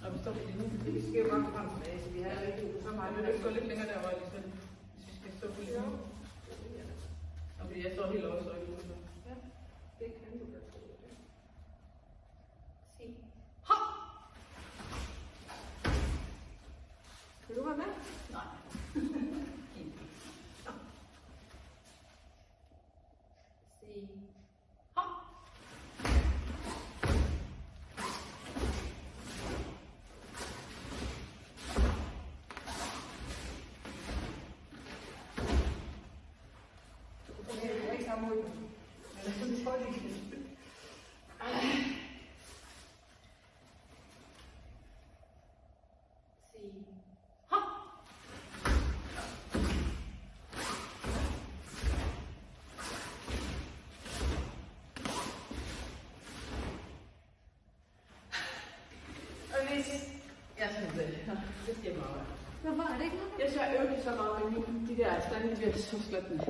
Og vi står på linjen. Vi skal jo bare frem tilbage, så vi har ikke så meget. Men vi gå lidt længere derovre, ligesom, hvis vi skal stå på linjen. Og fordi jeg står helt over, så er det ude. Ja, det kan du godt tro. Se. Hop! Vil du være med? Nej. Se. Hop! Jeg synes, det skal meget. Hvorfor er det ikke noget? Jeg synes, jeg øver så meget med de der stande, de bliver så slået.